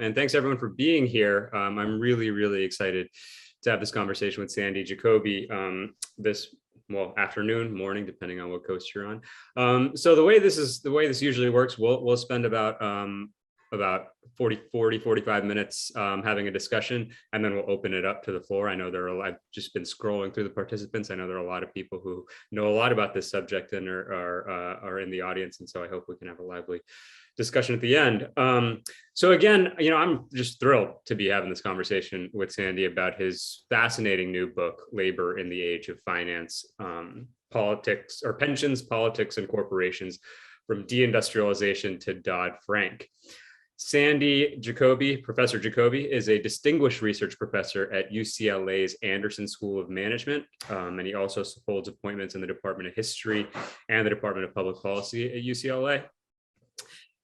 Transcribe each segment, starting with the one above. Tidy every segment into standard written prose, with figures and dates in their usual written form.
And thanks everyone for being here. I'm really excited to have this conversation with Sandy Jacoby this afternoon, morning, depending on what coast you're on. So the way this usually works, we'll spend about 45 minutes having a discussion, and then we'll open it up to the floor. I know I've just been scrolling through the participants. I know there are a lot of people who know a lot about this subject and are in the audience, and so I hope we can have a lively discussion at the end. So again, I'm just thrilled to be having this conversation with Sandy about his fascinating new book, Labor in the Age of Finance, Politics or Pensions, Politics, and Corporations from Deindustrialization to Dodd-Frank. Sandy Jacoby, Professor Jacoby, is a distinguished research professor at UCLA's Anderson School of Management, and he also holds appointments in the Department of History and the Department of Public Policy at UCLA.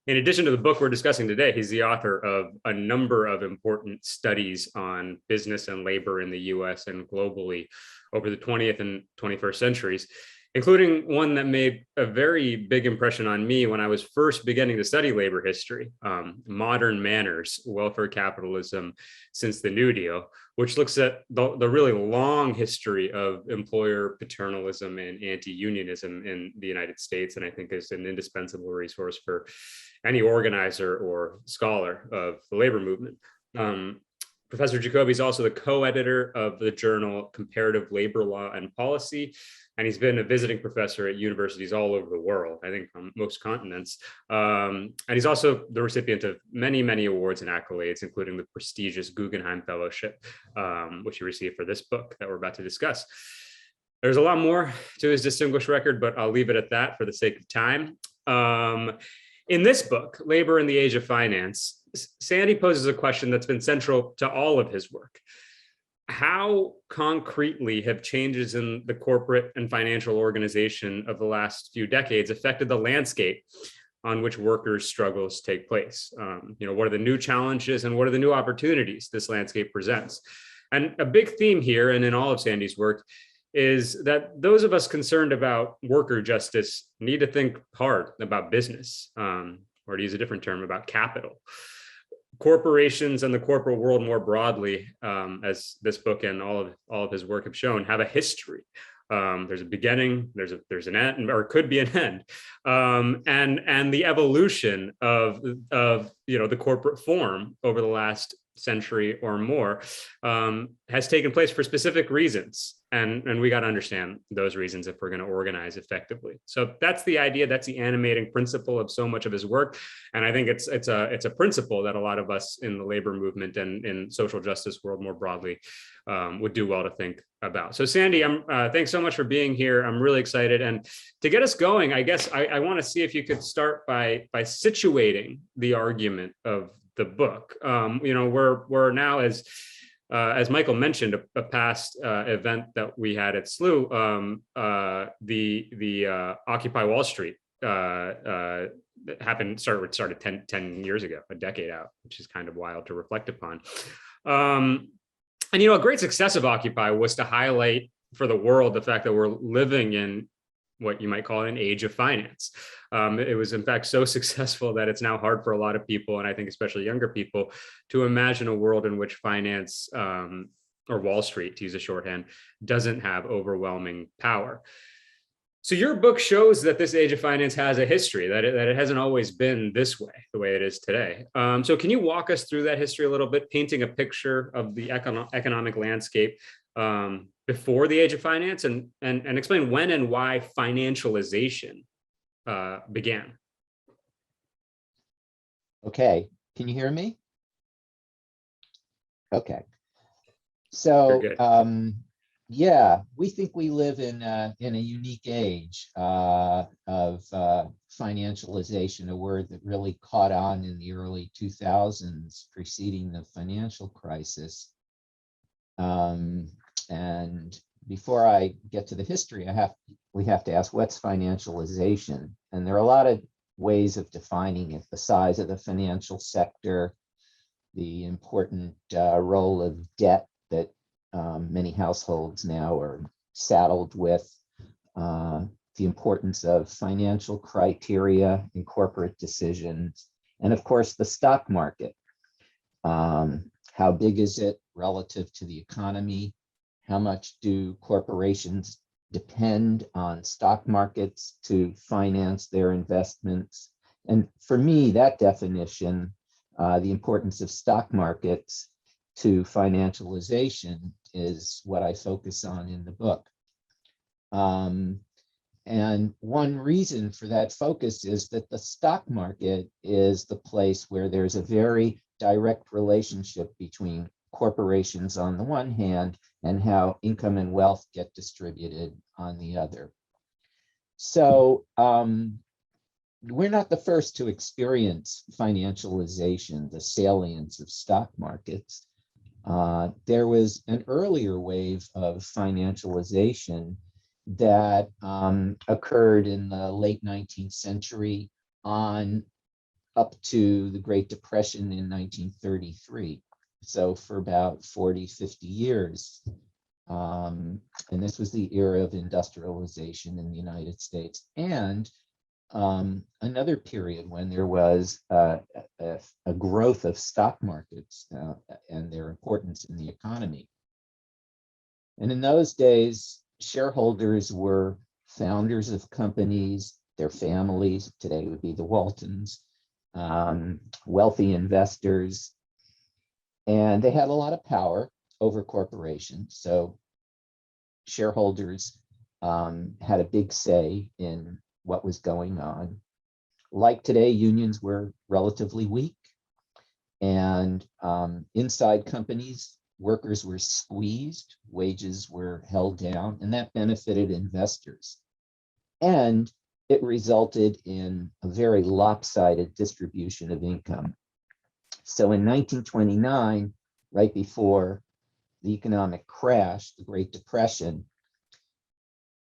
In addition to the book we're discussing today, he's the author of a number of important studies on business and labor in the US and globally over the 20th and 21st centuries, including one that made a very big impression on me when I was first beginning to study labor history, Modern Manners, Welfare Capitalism Since the New Deal, which looks at the really long history of employer paternalism and anti-unionism in the United States, and I think is an indispensable resource for any organizer or scholar of the labor movement. Professor Jacoby is also the co-editor of the journal Comparative Labor Law and Policy, and he's been a visiting professor at universities all over the world, I think on most continents. And he's also the recipient of many awards and accolades, including the prestigious Guggenheim Fellowship, which he received for this book that we're about to discuss. There's a lot more to his distinguished record, but I'll leave it at that for the sake of time. In this book, Labor in the Age of Finance, Sandy poses a question that's been central to all of his work. How concretely have changes in the corporate and financial organization of the last few decades affected the landscape on which workers' struggles take place? What are the new challenges and what are the new opportunities this landscape presents? And a big theme here, and in all of Sandy's work, is that those of us concerned about worker justice need to think hard about business, or to use a different term, about capital. Corporations and the corporate world more broadly, as this book and all of his work have shown, have a history. There's a beginning, there's an end, or could be an end, and the evolution of the corporate form over the last century or more has taken place for specific reasons, and we got to understand those reasons if we're going to organize effectively. So that's the idea, that's the animating principle of so much of his work, and I think it's a principle that a lot of us in the labor movement and in social justice world more broadly would do well to think about. So Sandy, thanks so much for being here. I'm really excited, and to get us going, I guess I want to see if you could start by situating the argument of the book. We're now, as Michael mentioned, a past event that we had at SLU, the Occupy Wall Street started 10 years ago, a decade out, which is kind of wild to reflect upon. And a great success of Occupy was to highlight for the world the fact that we're living in what you might call an age of finance. It was in fact so successful that it's now hard for a lot of people, and I think especially younger people, to imagine a world in which finance, or Wall Street, to use a shorthand, doesn't have overwhelming power. So your book shows that this age of finance has a history, that it hasn't always been this way, the way it is today. So can you walk us through that history a little bit, painting a picture of the economic landscape before the age of finance, and explain when and why financialization began? Okay, can you hear me? Okay, so yeah, we think we live in a unique age of financialization, a word that really caught on in the early 2000s, preceding the financial crisis. And before I get to the history, we have to ask, what's financialization? And there are a lot of ways of defining it: the size of the financial sector, the important role of debt that many households now are saddled with, the importance of financial criteria in corporate decisions, and of course the stock market. How big is it relative to the economy? How much do corporations depend on stock markets to finance their investments? And for me, that definition, the importance of stock markets to financialization, is what I focus on in the book. And one reason for that focus is that the stock market is the place where there's a very direct relationship between corporations on the one hand and how income and wealth get distributed on the other. So we're not the first to experience financialization, the salience of stock markets. There was an earlier wave of financialization that occurred in the late 19th century on up to the Great Depression in 1933. So for about 40, 50 years. And this was the era of industrialization in the United States. And another period when there was a growth of stock markets and their importance in the economy. And in those days, shareholders were founders of companies, their families, today would be the Waltons, wealthy investors, and they had a lot of power over corporations. So shareholders had a big say in what was going on. Like today, unions were relatively weak, and inside companies, workers were squeezed, wages were held down, and that benefited investors. And it resulted in a very lopsided distribution of income. So in 1929, right before the economic crash, the Great Depression,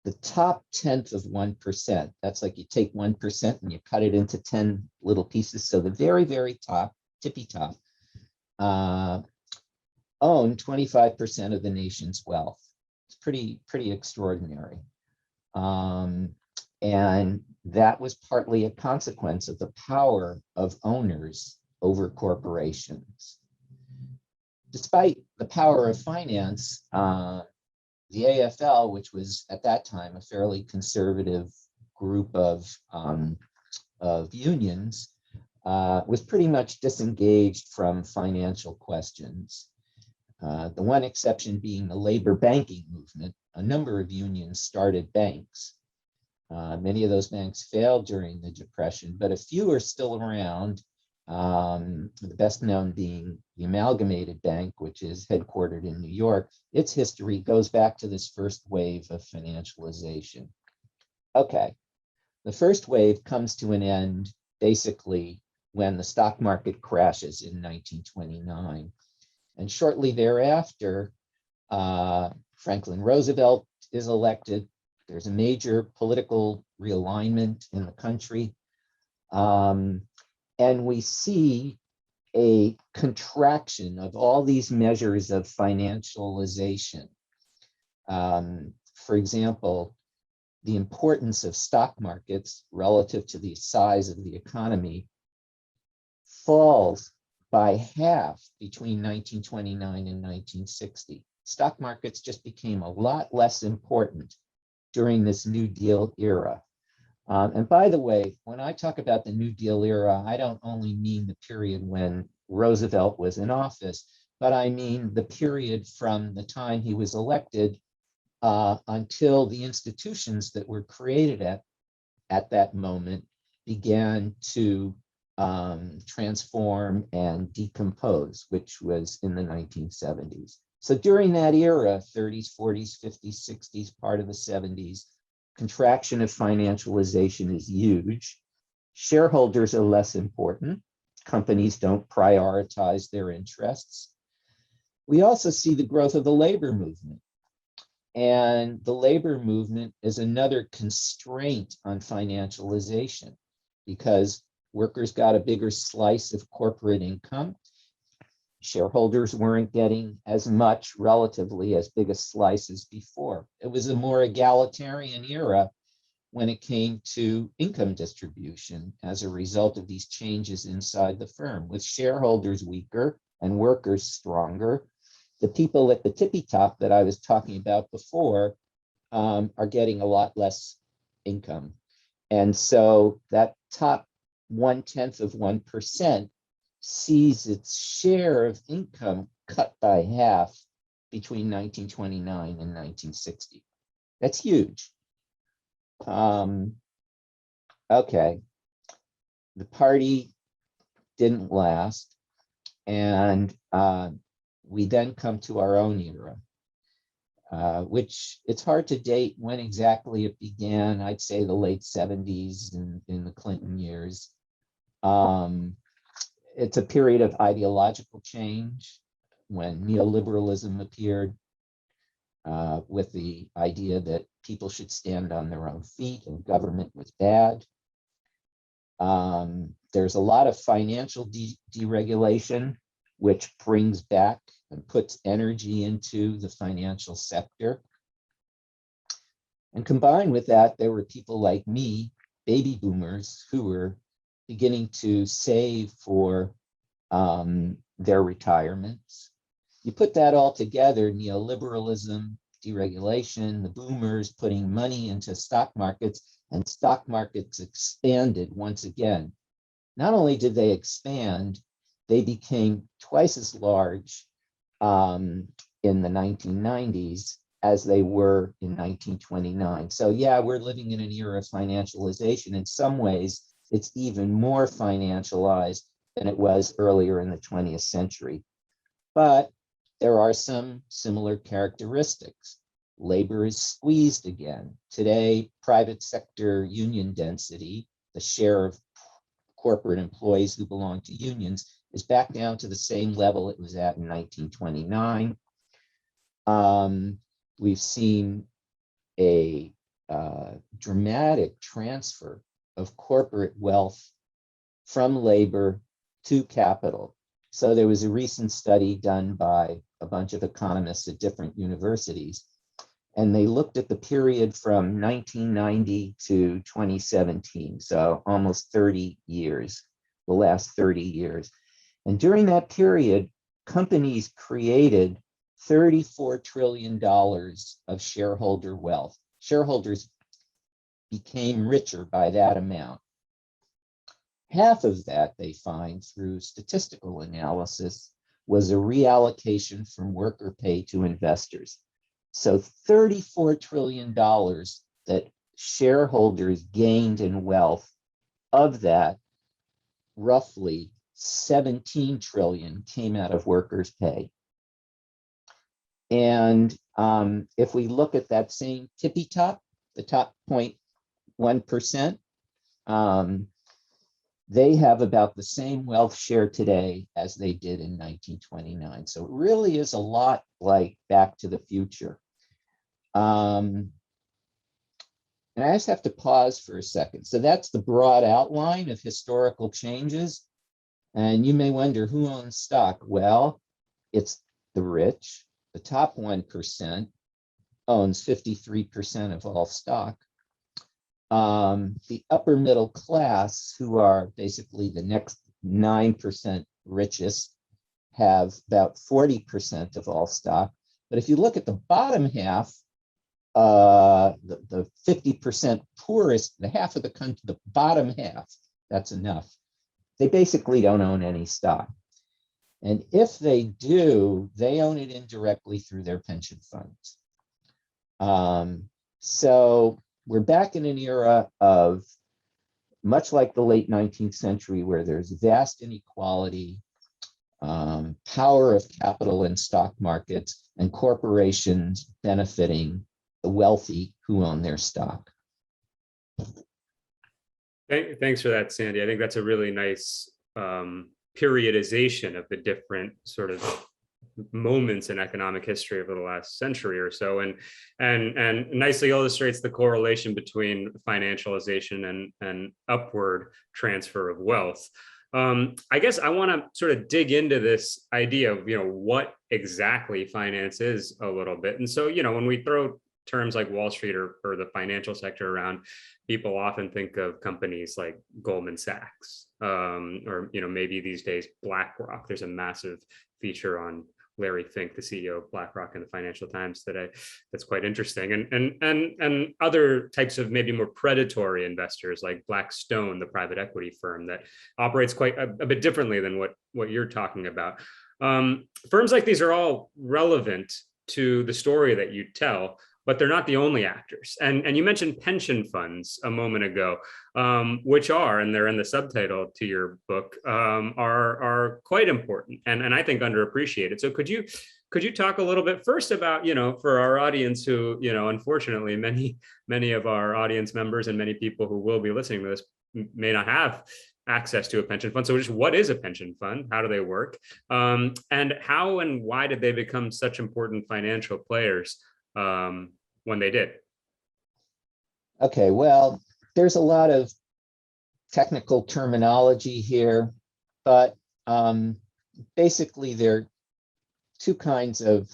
the top 10th of 1%, that's like you take 1% and you cut it into 10 little pieces. So the very, very top, tippy top, own 25% of the nation's wealth. It's pretty extraordinary. And that was partly a consequence of the power of owners over corporations. Despite the power of finance, the AFL, which was at that time a fairly conservative group of unions, was pretty much disengaged from financial questions. The one exception being the labor banking movement. A number of unions started banks. Many of those banks failed during the Depression, but a few are still around. The best known being the Amalgamated Bank, which is headquartered in New York. Its history goes back to this first wave of financialization. Okay, the first wave comes to an end basically when the stock market crashes in 1929. And shortly thereafter, Franklin Roosevelt is elected. There's a major political realignment in the country. And we see a contraction of all these measures of financialization. For example, the importance of stock markets relative to the size of the economy falls by half between 1929 and 1960. Stock markets just became a lot less important during this New Deal era. And by the way, when I talk about the New Deal era, I don't only mean the period when Roosevelt was in office, but I mean the period from the time he was elected until the institutions that were created at that moment began to transform and decompose, which was in the 1970s. So during that era, 30s, 40s, 50s, 60s, part of the 70s, contraction of financialization is huge. Shareholders are less important. Companies don't prioritize their interests. We also see the growth of the labor movement. And the labor movement is another constraint on financialization because workers got a bigger slice of corporate income. Shareholders weren't getting as much, relatively as big a slice as before. It was a more egalitarian era when it came to income distribution as a result of these changes inside the firm. With shareholders weaker, and workers stronger. The people at the tippy top that I was talking about before are getting a lot less income. And so that top 0.1% sees its share of income cut by half between 1929 and 1960. That's huge. Okay, the party didn't last, and we then come to our own era, which it's hard to date when exactly it began. I'd say the late 70s in the Clinton years. It's a period of ideological change when neoliberalism appeared, with the idea that people should stand on their own feet and government was bad. There's a lot of financial deregulation, which brings back and puts energy into the financial sector. And combined with that, there were people like me, baby boomers, who were beginning to save for their retirements. You put that all together, neoliberalism, deregulation, the boomers putting money into stock markets, and stock markets expanded once again. Not only did they expand, they became twice as large in the 1990s as they were in 1929. So yeah, we're living in an era of financialization. In some ways, it's even more financialized than it was earlier in the 20th century. But there are some similar characteristics. Labor is squeezed again. Today, private sector union density, the share of corporate employees who belong to unions, is back down to the same level it was at in 1929. We've seen a dramatic transfer of corporate wealth from labor to capital. So there was a recent study done by a bunch of economists at different universities, and they looked at the period from 1990 to 2017, so almost 30 years, the last 30 years. And during that period, companies created $34 trillion of shareholder wealth. Shareholders became richer by that amount. Half of that, they find through statistical analysis, was a reallocation from worker pay to investors. So $34 trillion that shareholders gained in wealth. Of that, roughly 17 trillion came out of workers' pay. And if we look at that same tippy top, the top 0.1%, they have about the same wealth share today as they did in 1929. So it really is a lot like Back to the Future. And I just have to pause for a second. So that's the broad outline of historical changes. And you may wonder, who owns stock? Well, it's the rich. The top 1% owns 53% of all stock. The upper middle class, who are basically the next 9% richest, have about 40% of all stock. But if you look at the bottom half, the 50% poorest, the half of the country, the bottom half, that's enough. They basically don't own any stock. And if they do, they own it indirectly through their pension funds. So we're back in an era of, much like the late 19th century, where there's vast inequality, power of capital in stock markets, and corporations benefiting the wealthy who own their stock. Thanks for that, Sandy. I think that's a really nice periodization of the different sort of moments in economic history over the last century or so, and nicely illustrates the correlation between financialization and upward transfer of wealth. I guess I want to sort of dig into this idea of, what exactly finance is a little bit. And so, when we throw terms like Wall Street or the financial sector around, people often think of companies like Goldman Sachs, or maybe these days BlackRock. There's a massive feature on Larry Fink, the CEO of BlackRock, in the Financial Times today. That's quite interesting. And other types of maybe more predatory investors like Blackstone, the private equity firm that operates quite a bit differently than what you're talking about. Firms like these are all relevant to the story that you tell, but they're not the only actors. And you mentioned pension funds a moment ago, which are, and they're in the subtitle to your book, are quite important and I think underappreciated. So could you talk a little bit first about, for our audience who, unfortunately, many of our audience members and many people who will be listening to this may not have access to a pension fund. So just what is a pension fund? How do they work? And how and why did they become such important financial players when they did? Okay, well, there's a lot of technical terminology here, but basically there are two kinds of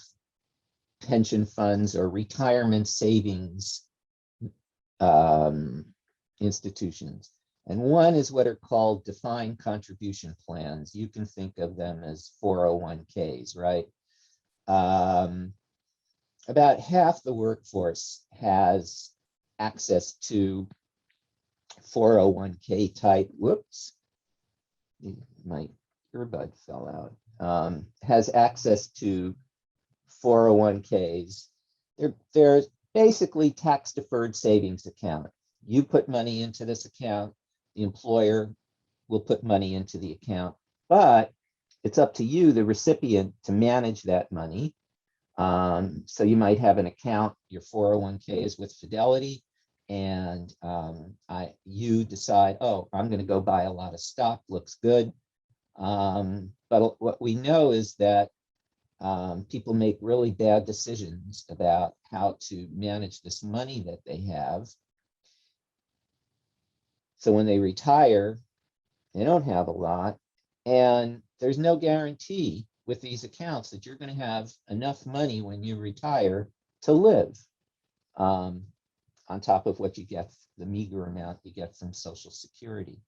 pension funds or retirement savings institutions. And one is what are called defined contribution plans. You can think of them as 401ks, right? About half the workforce has access to 401k type, whoops, my earbud fell out, has access to 401ks. They're basically tax deferred savings account. You put money into this account, the employer will put money into the account, but it's up to you, the recipient, to manage that money. So you might have an account, your 401k is with Fidelity, and you decide, oh, I'm going to go buy a lot of stock, looks good. But what we know is that people make really bad decisions about how to manage this money that they have. So when they retire, they don't have a lot, and there's no guarantee with these accounts that you're going to have enough money when you retire to live, on top of what you get, the meager amount you get from Social Security.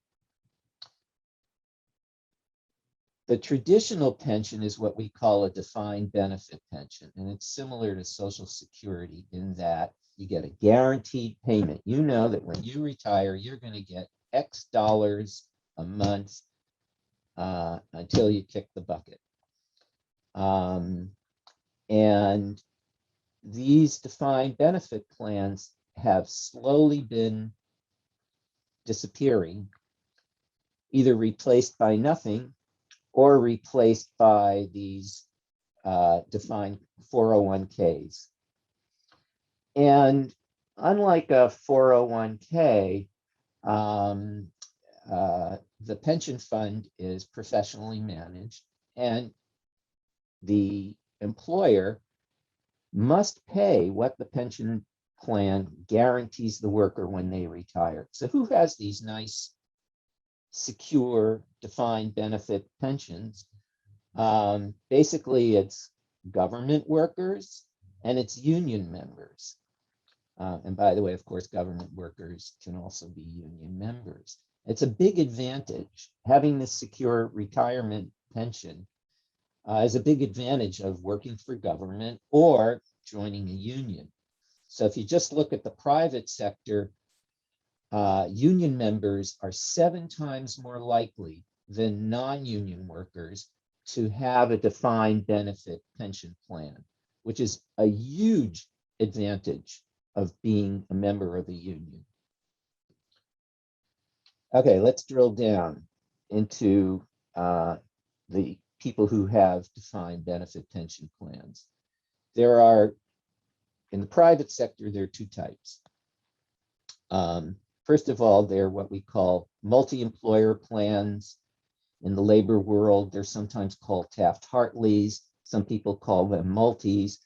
The traditional pension is what we call a defined benefit pension, and it's similar to Social Security in that you get a guaranteed payment. You know that when you retire, you're going to get X dollars a month until you kick the bucket. And these defined benefit plans have slowly been disappearing, either replaced by nothing or replaced by these defined 401ks. And unlike a 401k, the pension fund is professionally managed, and the employer must pay what the pension plan guarantees the worker when they retire. So who has these nice, secure, defined benefit pensions? Basically, it's government workers and it's union members. And by the way, of course, government workers can also be union members. It's a big advantage. Having this secure retirement pension is a big advantage of working for government or joining a union. So if you just look at the private sector, union members are 7 times more likely than non-union workers to have a defined benefit pension plan, which is a huge advantage of being a member of a union. Okay, let's drill down into the people who have defined benefit pension plans. There are, in the private sector, there are 2 types. First of all, they're what we call multi-employer plans. In the labor world, they're sometimes called Taft-Hartleys. Some people call them multis.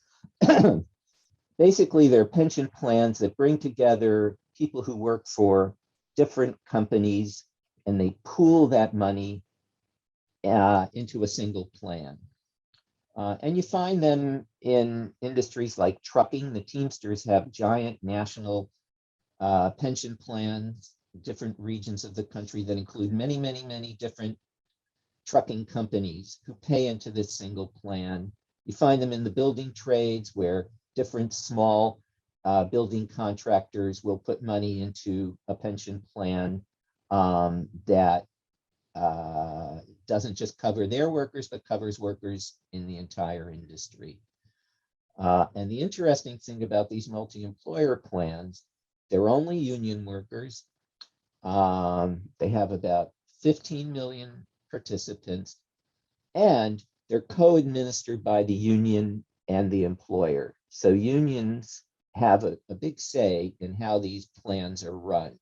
Basically, they're pension plans that bring together people who work for different companies, and they pool that money into a single plan. And you find them in industries like trucking. The Teamsters have giant national pension plans, different regions of the country that include many, many, many different trucking companies who pay into this single plan. You find them in the building trades where different small building contractors will put money into a pension plan that doesn't just cover their workers, but covers workers in the entire industry. And the interesting thing about these multi-employer plans, they're only union workers. They have about 15 million participants, and they're co-administered by the union and the employer. So unions have a big say in how these plans are run.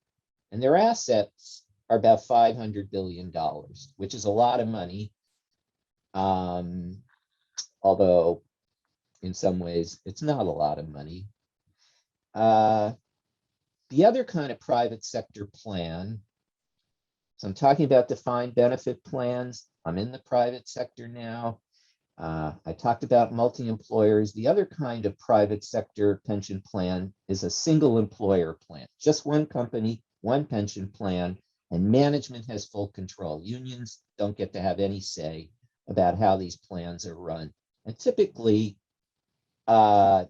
And their assets are about $500 billion, which is a lot of money. Although in some ways it's not a lot of money. The other kind of private sector plan, so I'm talking about defined benefit plans. I'm in the private sector now. I talked about multi-employers. The other kind of private sector pension plan is a single employer plan, just one company, one pension plan, and management has full control. Unions don't get to have any say about how these plans are run. And typically,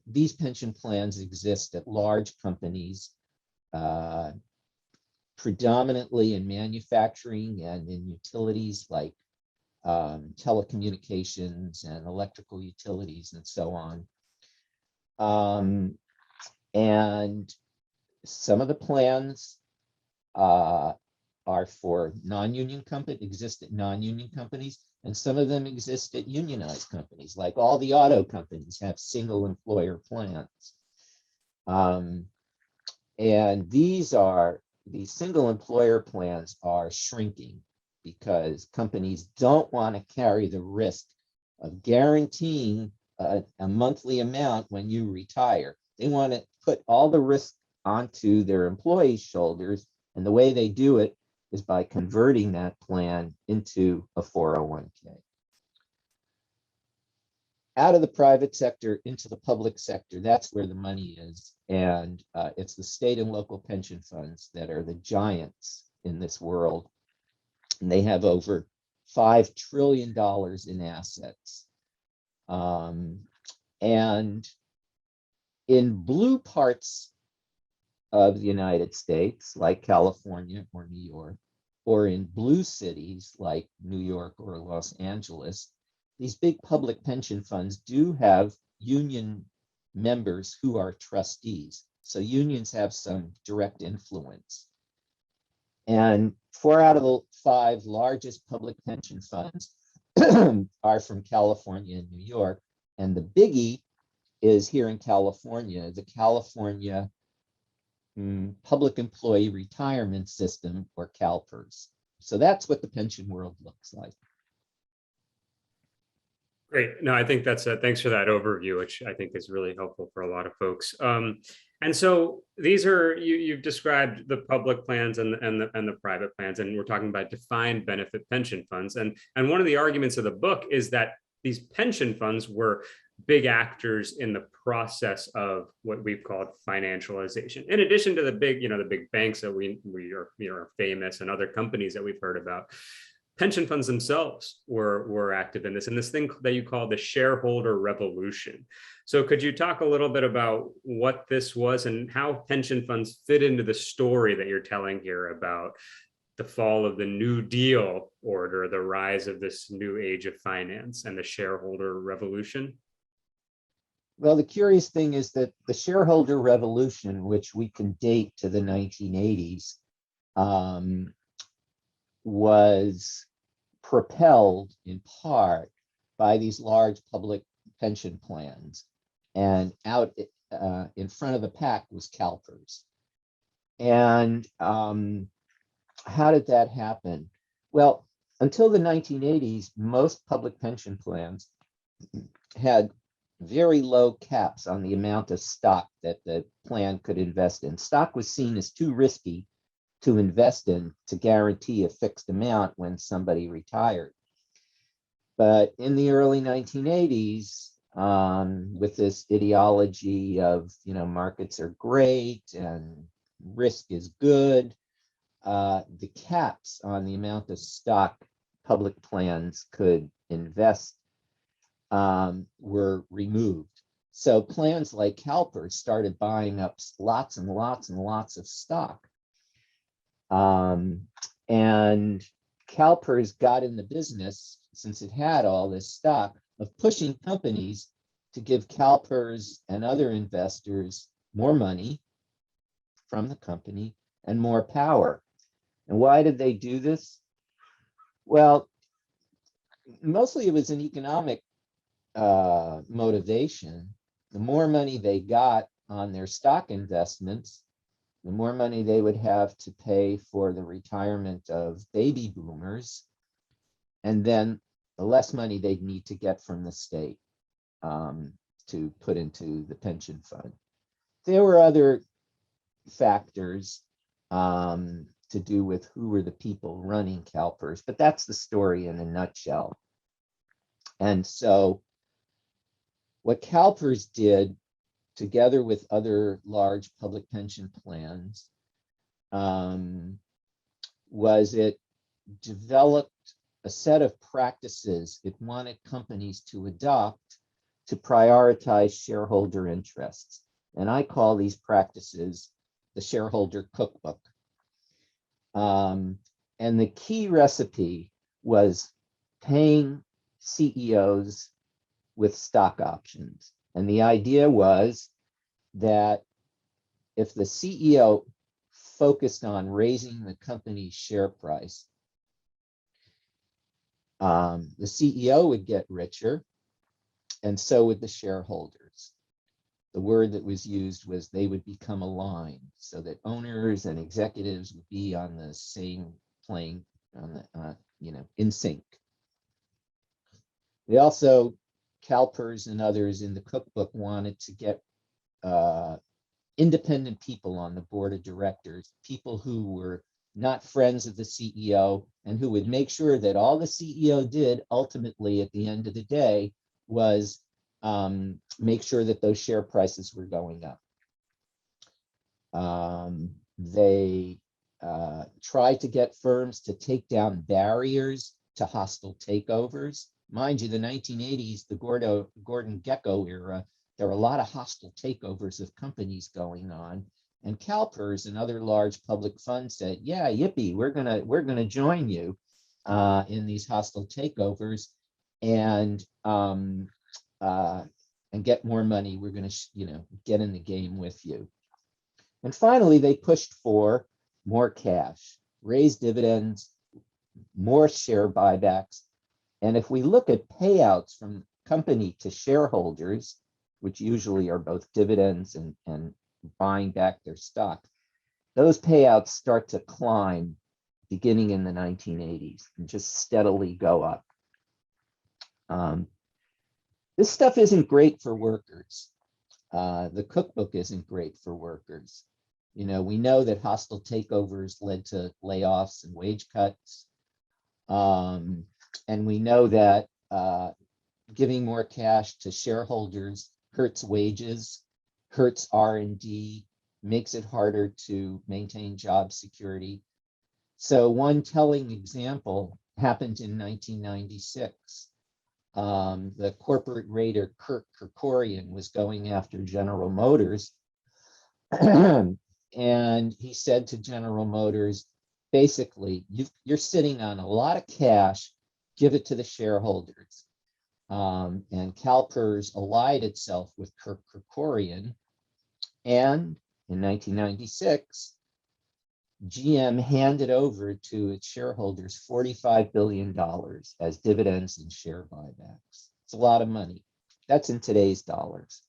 these pension plans exist at large companies, predominantly in manufacturing and in utilities like telecommunications and electrical utilities and so on. And some of the plans are for non-union companies, exist at non-union companies, and some of them exist at unionized companies, like all the auto companies have single employer plans. And these single employer plans are shrinking because companies don't want to carry the risk of guaranteeing a monthly amount when you retire. They want to put all the risk onto their employees' shoulders, and the way they do it is by converting that plan into a 401k. Out of the private sector into the public sector, that's where the money is. And it's the state and local pension funds that are the giants in this world. And they have over $5 trillion in assets. And in blue parts of the United States, like California or New York, or in blue cities like New York or Los Angeles, these big public pension funds do have union members who are trustees. So unions have some direct influence. And 4 out of the 5 largest public pension funds are from California and New York. And the biggie is here in California, the California Public Employee Retirement System, or CalPERS. So that's what the pension world looks like. Great. No, I think that's thanks for that overview, which I think is really helpful for a lot of folks. And so these are you've described the public plans and the private plans, and we're talking about defined benefit pension funds. And one of the arguments of the book is that these pension funds were big actors in the process of what we've called financialization. In addition to the big banks that we are famous, and other companies that we've heard about, pension funds themselves were active in this thing that you call the shareholder revolution. So could you talk a little bit about what this was and how pension funds fit into the story that you're telling here about the fall of the New Deal order, the rise of this new age of finance, and the shareholder revolution? Well, the curious thing is that the shareholder revolution, which we can date to the 1980s, was propelled in part by these large public pension plans. And out in front of the pack was CalPERS. And how did that happen? Well, until the 1980s, most public pension plans had very low caps on the amount of stock that the plan could invest in. Stock was seen as too risky to invest in to guarantee a fixed amount when somebody retired. But in the early 1980s, with this ideology of, markets are great and risk is good, the caps on the amount of stock public plans could invest were removed. So plans like CalPERS started buying up lots and lots and lots of stock. And CalPERS got in the business, since it had all this stock, of pushing companies to give CalPERS and other investors more money from the company and more power. And why did they do this? Well, mostly it was an economic motivation. The more money they got on their stock investments, the more money they would have to pay for the retirement of baby boomers, and then the less money they'd need to get from the state to put into the pension fund. There were other factors to do with who were the people running CalPERS, but that's the story in a nutshell. And so what CalPERS did, together with other large public pension plans, was it developed a set of practices it wanted companies to adopt to prioritize shareholder interests. And I call these practices the Shareholder Cookbook. And the key recipe was paying CEOs with stock options. And the idea was that if the CEO focused on raising the company's share price, the CEO would get richer, and so would the shareholders. The word that was used was they would become aligned, so that owners and executives would be on the same plane, on the, in sync. They also, CalPERS and others in the cookbook, wanted to get independent people on the board of directors, people who were not friends of the CEO, and who would make sure that all the CEO did ultimately at the end of the day was make sure that those share prices were going up. They tried to get firms to take down barriers to hostile takeovers. Mind you, the 1980s, the Gordon Gekko era, there were a lot of hostile takeovers of companies going on. And CalPERS and other large public funds said, yeah, yippee, we're gonna join you in these hostile takeovers and get more money. We're gonna get in the game with you. And finally, they pushed for more cash, raise dividends, more share buybacks. And if we look at payouts from company to shareholders, which usually are both dividends and buying back their stock, those payouts start to climb beginning in the 1980s and just steadily go up. This stuff isn't great for workers. The cookbook isn't great for workers. We know that hostile takeovers led to layoffs and wage cuts. And we know that giving more cash to shareholders hurts wages, hurts R&D, makes it harder to maintain job security. So one telling example happened in 1996. The corporate raider Kirk Kerkorian was going after General Motors. And he said to General Motors, basically, you're sitting on a lot of cash, give it to the shareholders. And CalPERS allied itself with Kirk Kerkorian. And in 1996, GM handed over to its shareholders $45 billion as dividends and share buybacks. It's a lot of money. That's in today's dollars.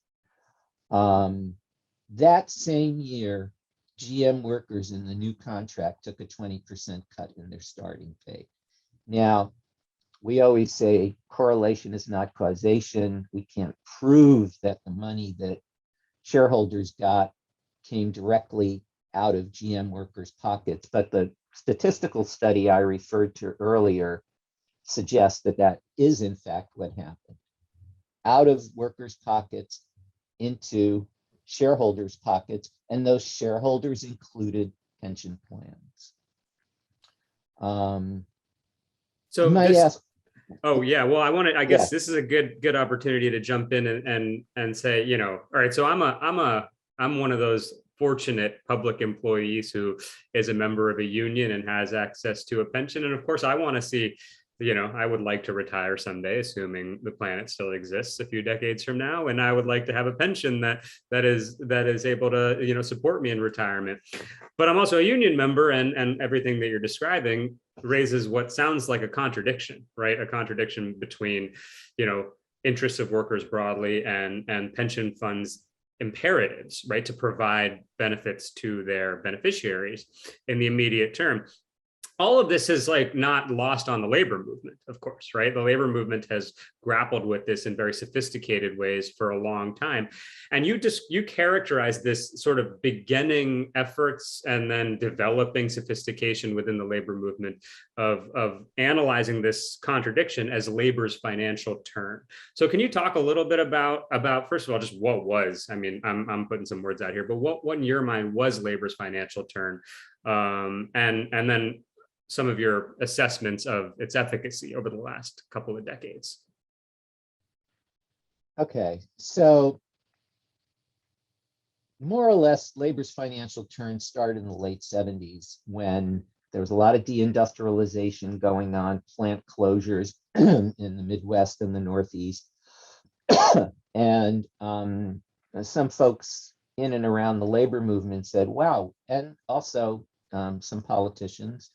That same year, GM workers in the new contract took a 20% cut in their starting pay. Now, we always say correlation is not causation. We can't prove that the money that shareholders got came directly out of GM workers' pockets, but the statistical study I referred to earlier suggests that that is in fact what happened. Out of workers' pockets into shareholders' pockets, and those shareholders included pension plans. You So might this, ask, oh yeah, well, I yeah, guess this is a good opportunity to jump in and say, all right, so I'm one of those fortunate public employees who is a member of a union and has access to a pension. And of course, I want to see, I would like to retire someday, assuming the planet still exists a few decades from now, and I would like to have a pension that is able to, support me in retirement. But I'm also a union member, and everything that you're describing raises what sounds like a contradiction, right? A contradiction between, interests of workers broadly and pension funds imperatives, right, to provide benefits to their beneficiaries in the immediate term. All of this is like not lost on the labor movement, of course, right? The labor movement has grappled with this in very sophisticated ways for a long time. And you characterize this sort of beginning efforts and then developing sophistication within the labor movement of analyzing this contradiction as labor's financial turn. So can you talk a little bit about first of all, just what was, I mean, I'm putting some words out here, but what in your mind was labor's financial turn? And then some of your assessments of its efficacy over the last couple of decades. okay, so more or less, labor's financial turn started in the late 70s when there was a lot of deindustrialization going on, plant closures in the Midwest and the Northeast. And some folks in and around the labor movement said, wow, and also some politicians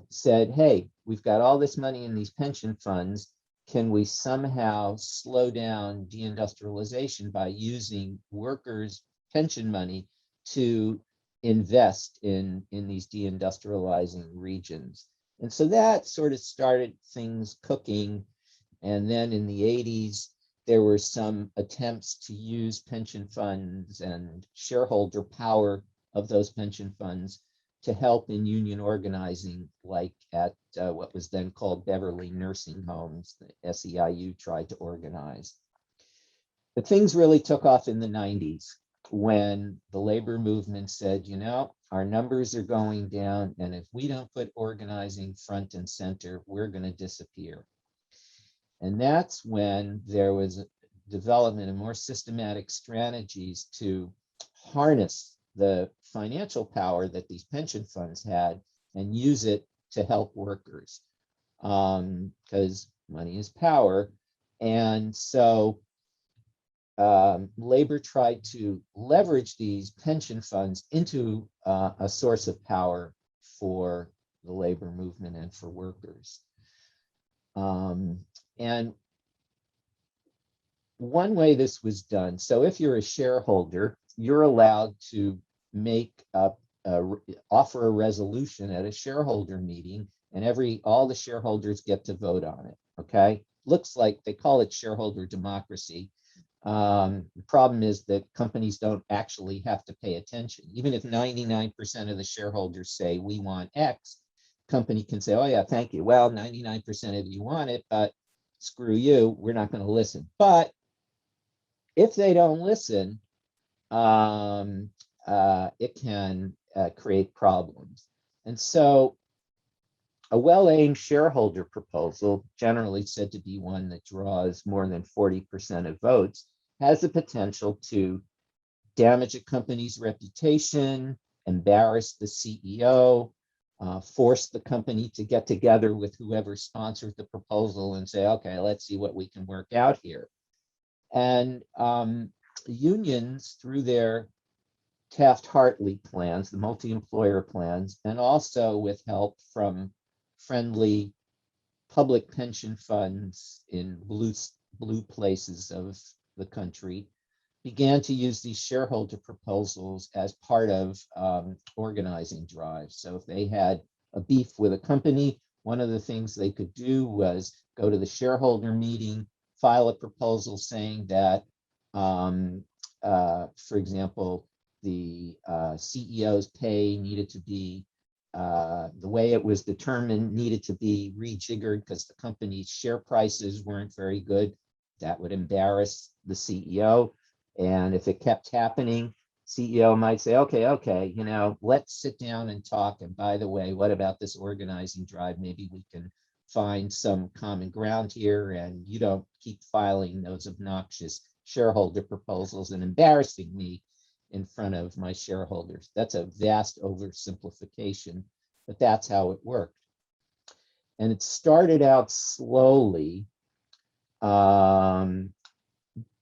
said, hey, we've got all this money in these pension funds. Can we somehow slow down deindustrialization by using workers' pension money to invest in these deindustrializing regions? And so that sort of started things cooking. And then in the 80s, there were some attempts to use pension funds and shareholder power of those pension funds to help in union organizing, like at what was then called Beverly Nursing Homes. The SEIU tried to organize. But things really took off in the 90s when the labor movement said, our numbers are going down, and if we don't put organizing front and center, we're going to disappear. And that's when there was a development of more systematic strategies to harness the financial power that these pension funds had and use it to help workers, because money is power. And so labor tried to leverage these pension funds into a source of power for the labor movement and for workers. And one way this was done, so if you're a shareholder, you're allowed to make up, offer a resolution at a shareholder meeting, and all the shareholders get to vote on it, okay? Looks like they call it shareholder democracy. The problem is that companies don't actually have to pay attention. Even if 99% of the shareholders say we want X, company can say, oh yeah, thank you. Well, 99% of you want it, but screw you, we're not going to listen. But if they don't listen, it can create problems. And so a well-aimed shareholder proposal, generally said to be one that draws more than 40% of votes, has the potential to damage a company's reputation, embarrass the CEO, force the company to get together with whoever sponsored the proposal and say, okay, let's see what we can work out here. And unions, through their Taft-Hartley plans, the multi-employer plans, and also with help from friendly public pension funds in blue places of the country, began to use these shareholder proposals as part of organizing drives. So if they had a beef with a company, one of the things they could do was go to the shareholder meeting, file a proposal saying that, for example, the CEO's pay needed to be, the way it was determined needed to be rejiggered because the company's share prices weren't very good. That would embarrass the CEO. And if it kept happening, CEO might say, okay, let's sit down and talk. And by the way, what about this organizing drive? Maybe we can find some common ground here and you don't keep filing those obnoxious shareholder proposals and embarrassing me in front of my shareholders. That's a vast oversimplification, but that's how it worked. And it started out slowly, but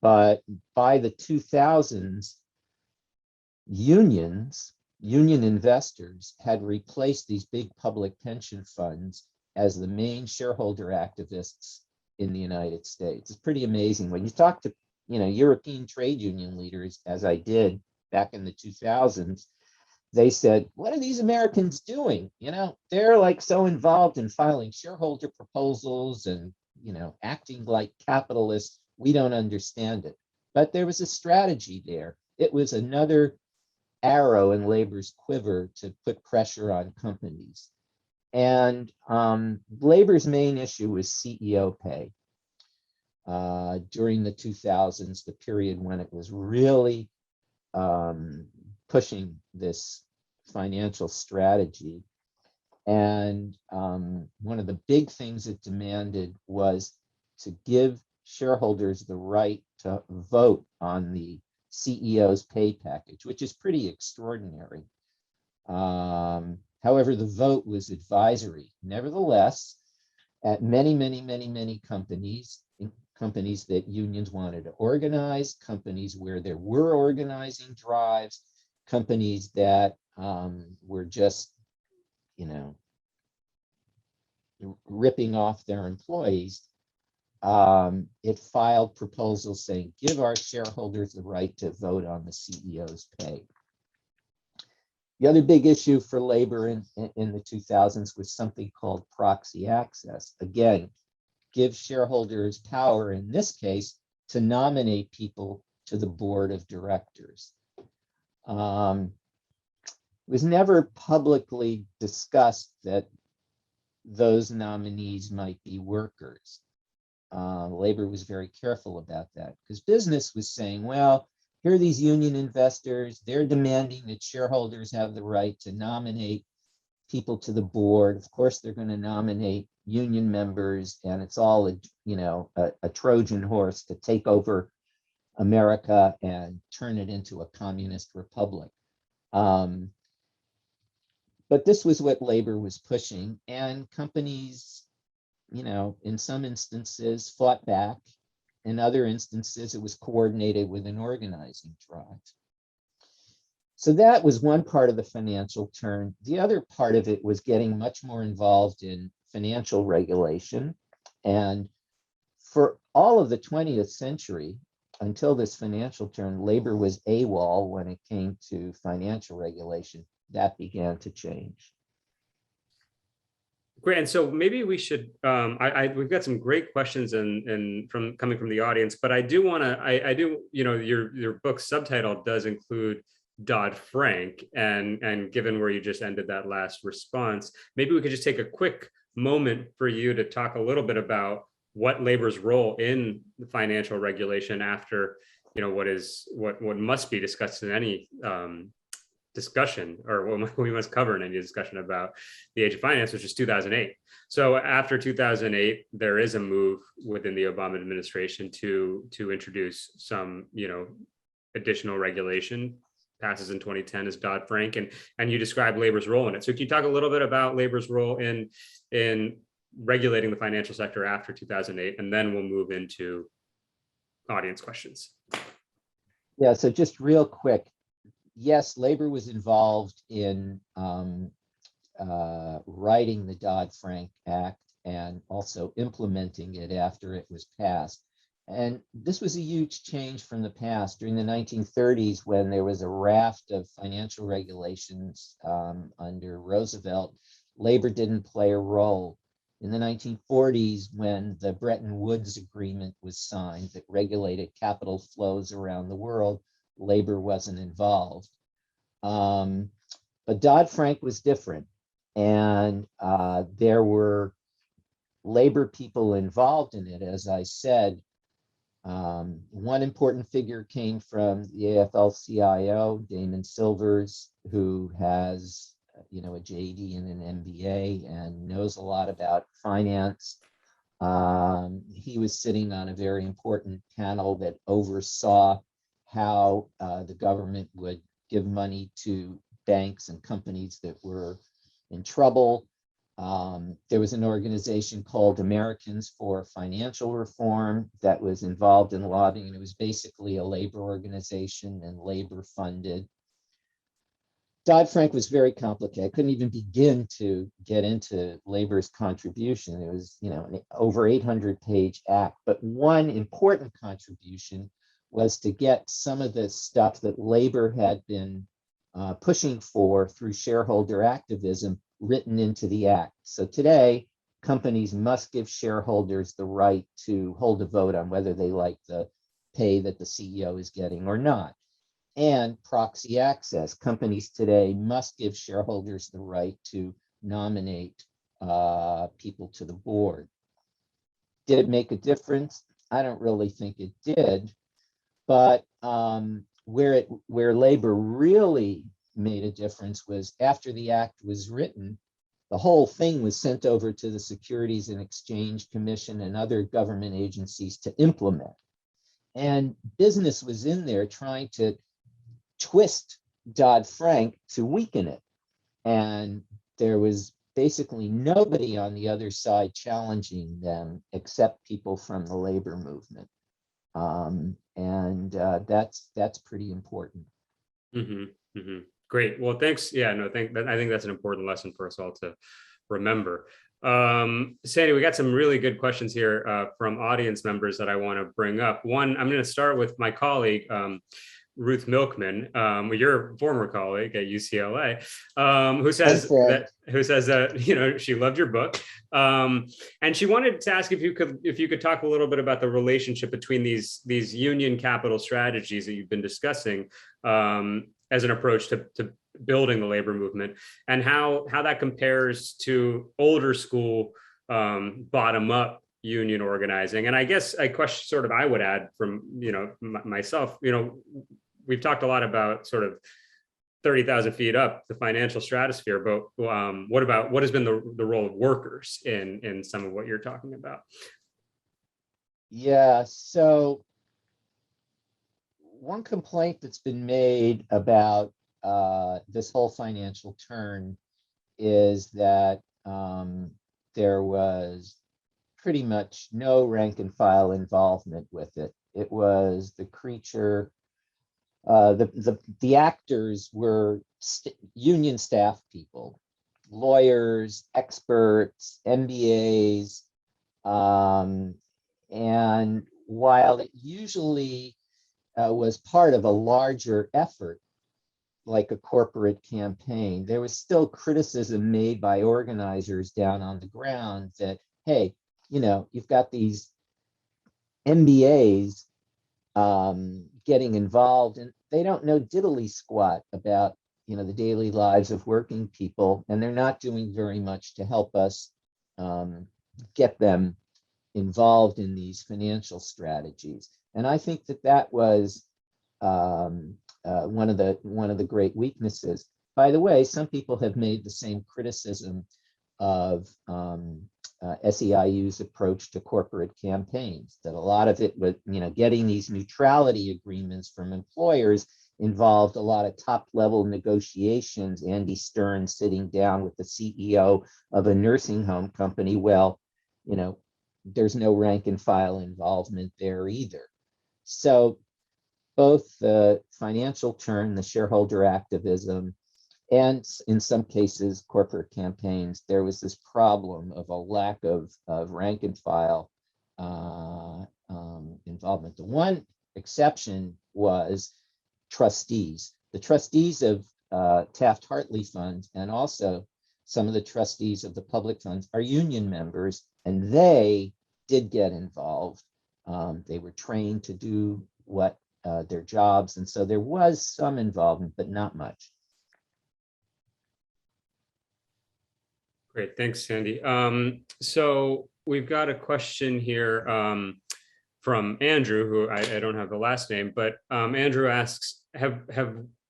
by the 2000s, union investors had replaced these big public pension funds as the main shareholder activists in the United States. It's pretty amazing. When you talk to, European trade union leaders, as I did back in the 2000s, they said, what are these Americans doing? They're like so involved in filing shareholder proposals and, acting like capitalists. We don't understand it. But there was a strategy there. It was another arrow in labor's quiver to put pressure on companies. And labor's main issue was CEO pay. During the 2000s, the period when it was really pushing this financial strategy. And one of the big things it demanded was to give shareholders the right to vote on the CEO's pay package, which is pretty extraordinary. However, the vote was advisory. Nevertheless, at many companies that unions wanted to organize, companies where there were organizing drives, companies that were just, ripping off their employees, it filed proposals saying, give our shareholders the right to vote on the CEO's pay. The other big issue for labor in the 2000s was something called proxy access. Again, give shareholders power, in this case, to nominate people to the board of directors. It was never publicly discussed that those nominees might be workers. Labor was very careful about that because business was saying, well, here are these union investors, they're demanding that shareholders have the right to nominate people to the board. Of course, they're going to nominate union members, and it's all a Trojan horse to take over America and turn it into a communist republic. But this was what labor was pushing, and companies, in some instances fought back. In other instances, it was coordinated with an organizing drive. So that was one part of the financial turn. The other part of it was getting much more involved in financial regulation. And for all of the 20th century, until this financial turn, labor was AWOL when it came to financial regulation. That began to change. Great, and so maybe we should. We've got some great questions and coming from the audience, but I do want to. Your book's subtitle does include Dodd-Frank, and given where you just ended that last response, maybe we could just take a quick moment for you to talk a little bit about what labor's role in the financial regulation after what must be discussed in any discussion, or what we must cover in any discussion about the age of finance, which is 2008. So after 2008, there is a move within the Obama administration to introduce some additional regulation. Passes in 2010 as Dodd-Frank, and you describe labor's role in it. So can you talk a little bit about labor's role in regulating the financial sector after 2008, and then we'll move into audience questions. Yeah, so just real quick. Yes, labor was involved in writing the Dodd-Frank Act and also implementing it after it was passed. And this was a huge change from the past. During the 1930s, when there was a raft of financial regulations under Roosevelt, labor didn't play a role. In the 1940s, when the Bretton Woods Agreement was signed that regulated capital flows around the world, labor wasn't involved. But Dodd-Frank was different. And there were labor people involved in it, as I said. One important figure came from the AFL-CIO, Damon Silvers, who has a JD and an MBA and knows a lot about finance. He was sitting on a very important panel that oversaw how the government would give money to banks and companies that were in trouble. There was an organization called Americans for Financial Reform that was involved in lobbying, and it was basically a labor organization and labor funded. Dodd-Frank was very complicated. I couldn't even begin to get into labor's contribution. It was, an over 800-page act. But one important contribution was to get some of the stuff that labor had been pushing for through shareholder activism written into the act. So today, companies must give shareholders the right to hold a vote on whether they like the pay that the CEO is getting or not. And proxy access. Companies today must give shareholders the right to nominate people to the board. Did it make a difference? I don't really think it did. But where labor really made a difference was after the act was written, the whole thing was sent over to the Securities and Exchange Commission and other government agencies to implement. And business was in there trying to twist Dodd-Frank to weaken it. And there was basically nobody on the other side challenging them except people from the labor movement. That's pretty important. Mm-hmm, mm-hmm. Great. Well, thanks. Yeah, no, I think that's an important lesson for us all to remember. Sandy, we got some really good questions here from audience members that I want to bring up. One, I'm going to start with my colleague, Ruth Milkman, your former colleague at UCLA, who says that she loved your book, and she wanted to ask if you could talk a little bit about the relationship between these union capital strategies that you've been discussing as an approach to building the labor movement, and how that compares to older school bottom up union organizing. And I guess a question sort of I would add from myself, we've talked a lot about sort of 30,000 feet up the financial stratosphere, but what has been the role of workers in some of what you're talking about? Yeah, so one complaint that's been made about this whole financial turn is that there was pretty much no rank and file involvement with it. It was the creature, the actors were union staff people, lawyers, experts, MBAs, and while it usually was part of a larger effort, like a corporate campaign, there was still criticism made by organizers down on the ground that, hey, you've got these MBAs getting involved, and they don't know diddly squat about the daily lives of working people, and they're not doing very much to help us get them involved in these financial strategies. And I think that was one of the great weaknesses. By the way, some people have made the same criticism of SEIU's approach to corporate campaigns, that a lot of it was, getting these neutrality agreements from employers involved a lot of top-level negotiations. Andy Stern sitting down with the CEO of a nursing home company. Well, there's no rank and file involvement there either. So both the financial turn, the shareholder activism, and in some cases, corporate campaigns, there was this problem of a lack of rank and file involvement. The one exception was trustees. The trustees of Taft-Hartley funds and also some of the trustees of the public funds are union members, and they did get involved. They were trained to do what their jobs, and so there was some involvement, but not much. Great, thanks, Sandy. So we've got a question here from Andrew, who I don't have the last name, but Andrew asks, have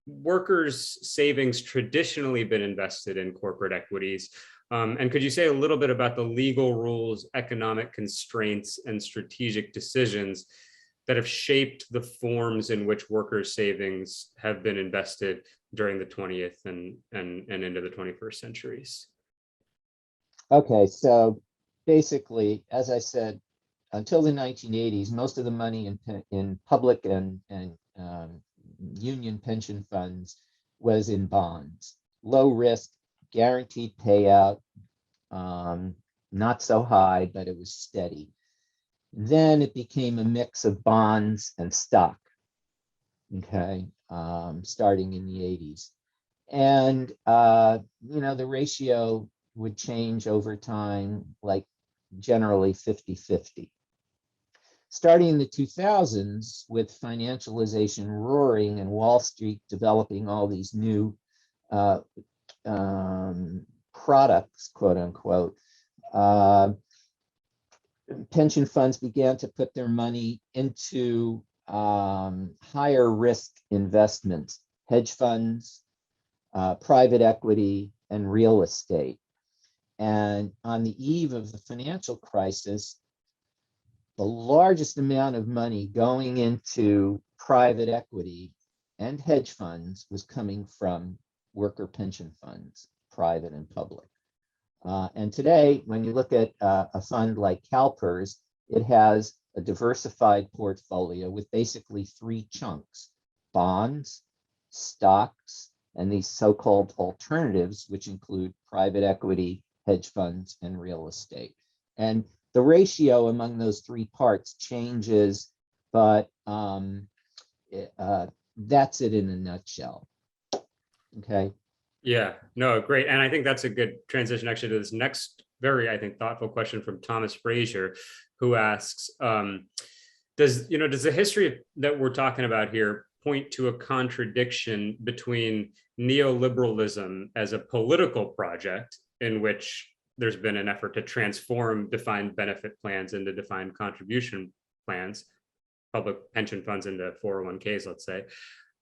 workers' savings traditionally been invested in corporate equities? And could you say a little bit about the legal rules, economic constraints, and strategic decisions that have shaped the forms in which workers' savings have been invested during the 20th and into the 21st centuries? Okay, so basically, as I said, until the 1980s, most of the money in public and union pension funds was in bonds. Low risk, guaranteed payout, not so high, but it was steady. Then it became a mix of bonds and stock, okay, starting in the 80s. And, the ratio would change over time, like generally 50-50. Starting in the 2000s, with financialization roaring and Wall Street developing all these new products, quote unquote, pension funds began to put their money into higher risk investments, hedge funds, private equity, and real estate. And on the eve of the financial crisis, the largest amount of money going into private equity and hedge funds was coming from worker pension funds, private and public. And today, when you look at a fund like CalPERS, it has a diversified portfolio with basically three chunks: bonds, stocks, and these so-called alternatives, which include private equity, hedge funds, and real estate. And the ratio among those three parts changes, but that's it in a nutshell. Okay. Yeah, no, great. And I think that's a good transition actually to this next very, I think, thoughtful question from Thomas Frazier, who asks, does the history that we're talking about here point to a contradiction between neoliberalism as a political project in which there's been an effort to transform defined benefit plans into defined contribution plans, public pension funds into 401ks, let's say,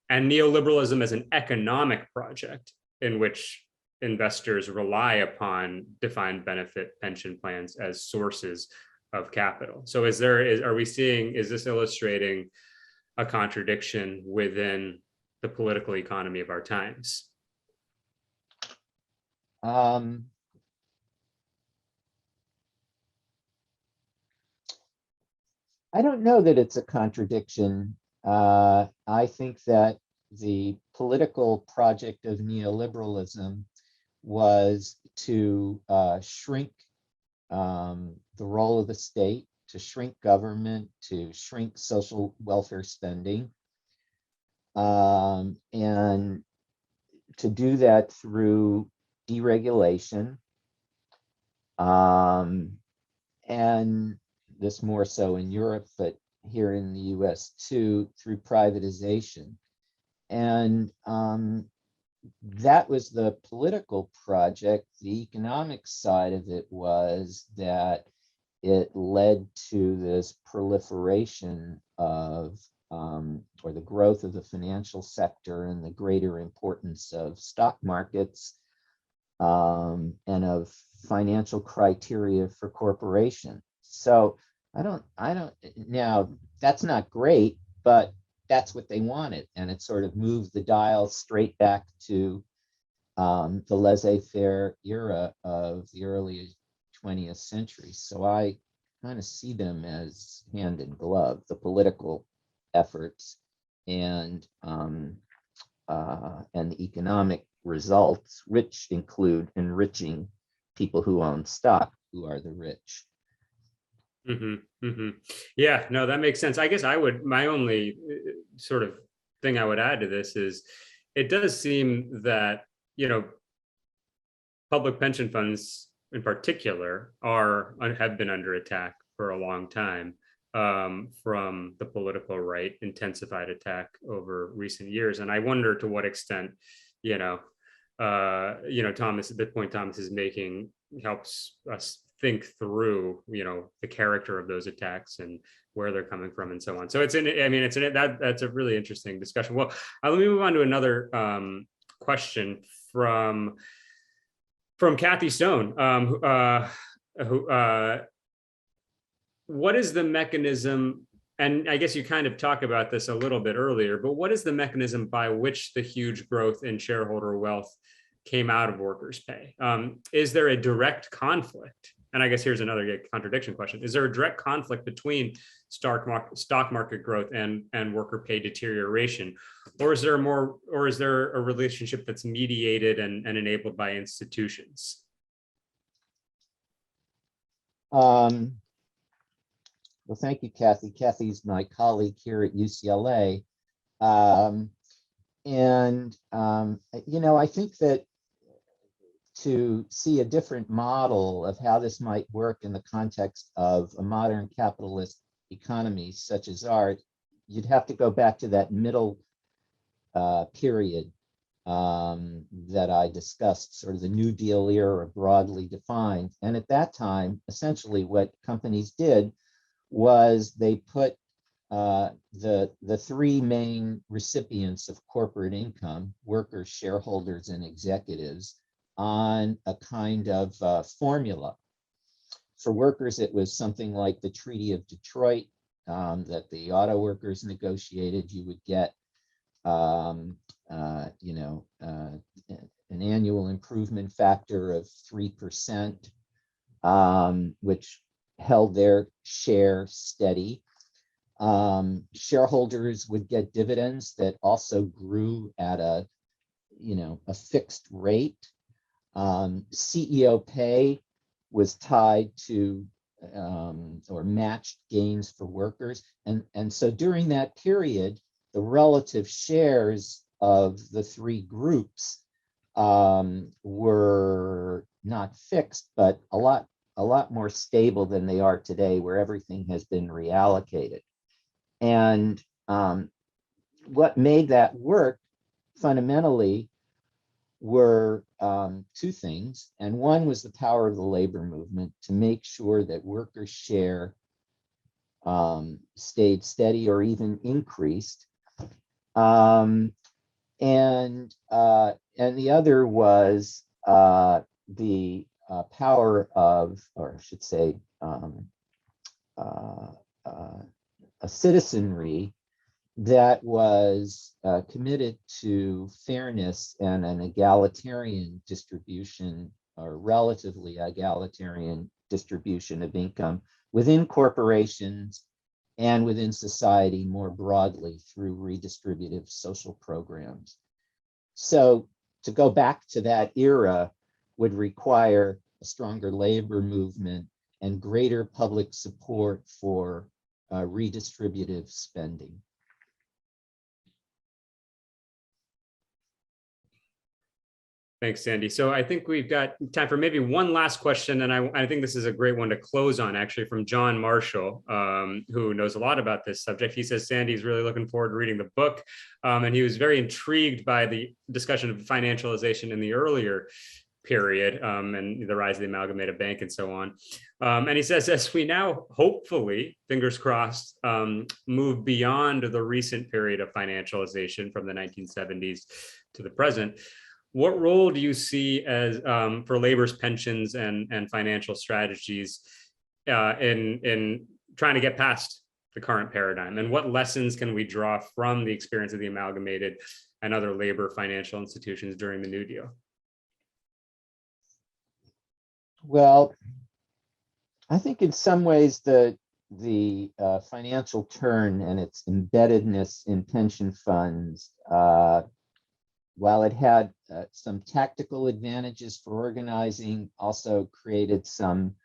and neoliberalism as an economic project in which investors rely upon defined benefit pension plans as sources of capital? So is this illustrating a contradiction within the political economy of our times? I don't know that it's a contradiction. I think that the political project of neoliberalism was to shrink the role of the state, to shrink government, to shrink social welfare spending, and to do that through deregulation, and this more so in Europe, but here in the US too, through privatization. And that was the political project. The economic side of it was that it led to this proliferation of, or the growth of the financial sector and the greater importance of stock markets, and of financial criteria for corporations. So I don't, now that's not great, but that's what they wanted. And it sort of moved the dial straight back to the laissez-faire era of the early 20th century. So I kind of see them as hand in glove, the political efforts and the economic results, which include enriching people who own stock, who are the rich. Mm-hmm, mm-hmm. Yeah, no, that makes sense. I guess my only sort of thing I would add to this is it does seem that, public pension funds in particular have been under attack for a long time, from the political right, intensified attack over recent years. And I wonder to what extent, Thomas, the point Thomas is making helps us think through, the character of those attacks and where they're coming from and so on. So that's a really interesting discussion. Well, let me move on to another question from Kathy Stone, what is the mechanism, and I guess you kind of talked about this a little bit earlier, but what is the mechanism by which the huge growth in shareholder wealth came out of workers' pay? Is there a direct conflict? And I guess here's another contradiction question. Is there a direct conflict between stock market growth and worker pay deterioration? Or is there a relationship that's mediated and enabled by institutions? Well, thank you, Kathy. Kathy's my colleague here at UCLA. I think that to see a different model of how this might work in the context of a modern capitalist economy such as ours, you'd have to go back to that middle period that I discussed, sort of the New Deal era broadly defined. And at that time, essentially what companies did was they put the three main recipients of corporate income, workers, shareholders, and executives, on a kind of formula. For workers, it was something like the Treaty of Detroit that the auto workers negotiated. You would get an annual improvement factor of 3%, which held their share steady. Shareholders would get dividends that also grew at a fixed rate. CEO pay was tied to or matched gains for workers. And so during that period, the relative shares of the three groups were not fixed, but a lot more stable than they are today, where everything has been reallocated. And what made that work fundamentally were two things. And one was the power of the labor movement to make sure that workers' share stayed steady or even increased. And the other was the power of, or I should say, a citizenry that was committed to fairness and an egalitarian distribution, or relatively egalitarian distribution of income within corporations and within society more broadly through redistributive social programs. So to go back to that era would require a stronger labor movement and greater public support for redistributive spending. Thanks, Sandy. So I think we've got time for maybe one last question, and I think this is a great one to close on, actually, from John Marshall, who knows a lot about this subject. He says Sandy's really looking forward to reading the book, and he was very intrigued by the discussion of financialization in the earlier period and the rise of the amalgamated bank and so on. And he says, as we now hopefully, fingers crossed, move beyond the recent period of financialization from the 1970s to the present, what role do you see as for labor's pensions and financial strategies in trying to get past the current paradigm? And what lessons can we draw from the experience of the amalgamated and other labor financial institutions during the New Deal? Well, I think in some ways the financial turn and its embeddedness in pension funds, while it had some tactical advantages for organizing, also created some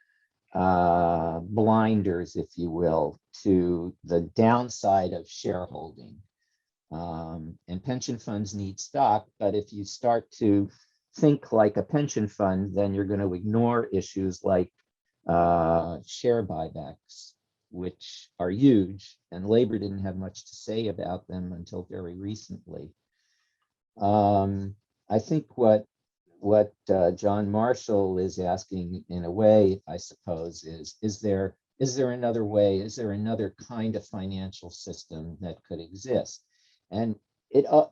blinders, if you will, to the downside of shareholding. And pension funds need stock, but if you start to think like a pension fund, then you're going to ignore issues like share buybacks, which are huge, and labor didn't have much to say about them until very recently. I think what what John Marshall is asking in a way, I suppose, is there another way? Is there another kind of financial system that could exist? And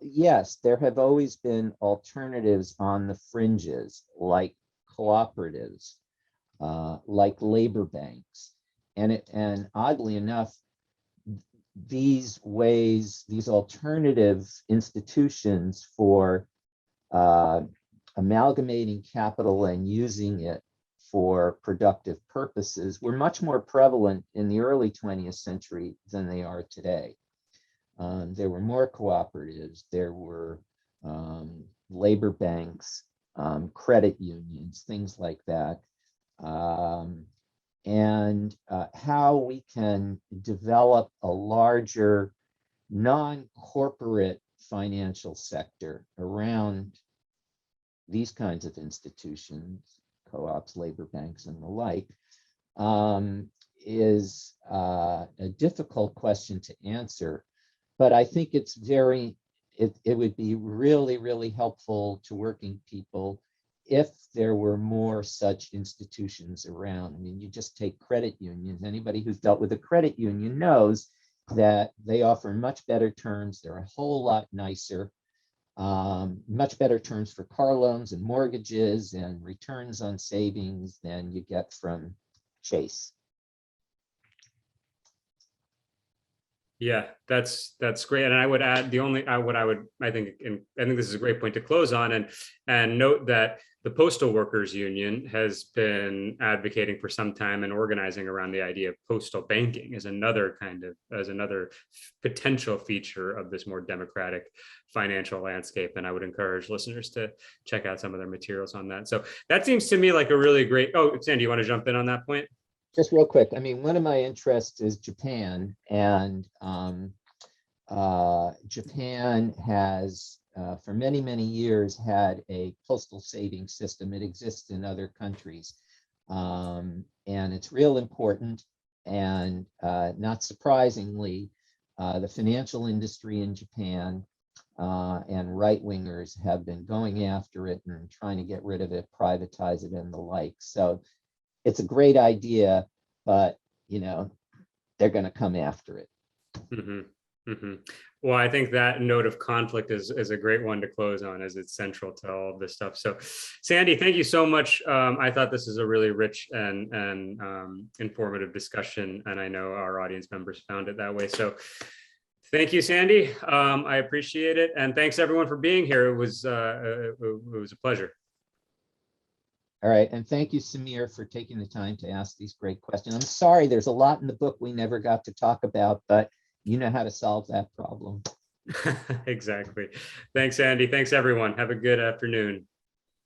yes, there have always been alternatives on the fringes, like cooperatives, like labor banks, and oddly enough, these alternative institutions for amalgamating capital and using it for productive purposes were much more prevalent in the early 20th century than they are today. There were more cooperatives, there were labor banks, credit unions, things like that. And how we can develop a larger non-corporate financial sector around these kinds of institutions, co-ops, labor banks, and the like, is a difficult question to answer. But I think it would be really, really helpful to working people if there were more such institutions around. I mean, you just take credit unions. Anybody who's dealt with a credit union knows that they offer much better terms. They're a whole lot nicer, much better terms for car loans and mortgages and returns on savings than you get from Chase. Yeah, that's great. And I would add I think this is a great point to close on, and note that the Postal Workers Union has been advocating for some time and organizing around the idea of postal banking as another potential feature of this more democratic financial landscape. And I would encourage listeners to check out some of their materials on that. So that seems to me like a really great. Oh, Sandy, you want to jump in on that point? Just real quick, I mean, one of my interests is Japan, and Japan has, for many, many years, had a postal savings system. It exists in other countries, and it's real important. And not surprisingly, the financial industry in Japan and right-wingers have been going after it and trying to get rid of it, privatize it, and the like. So it's a great idea, but they're going to come after it. Mm-hmm. Mm-hmm. Well, I think that note of conflict is a great one to close on, as it's central to all of this stuff. So, Sandy, thank you so much. I thought this is a really rich and informative discussion, and I know our audience members found it that way. So, thank you, Sandy. I appreciate it, and thanks everyone for being here. It was a pleasure. All right, and thank you, Samir, for taking the time to ask these great questions. I'm sorry, there's a lot in the book we never got to talk about, but you know how to solve that problem. Exactly. Thanks, Andy. Thanks, everyone. Have a good afternoon.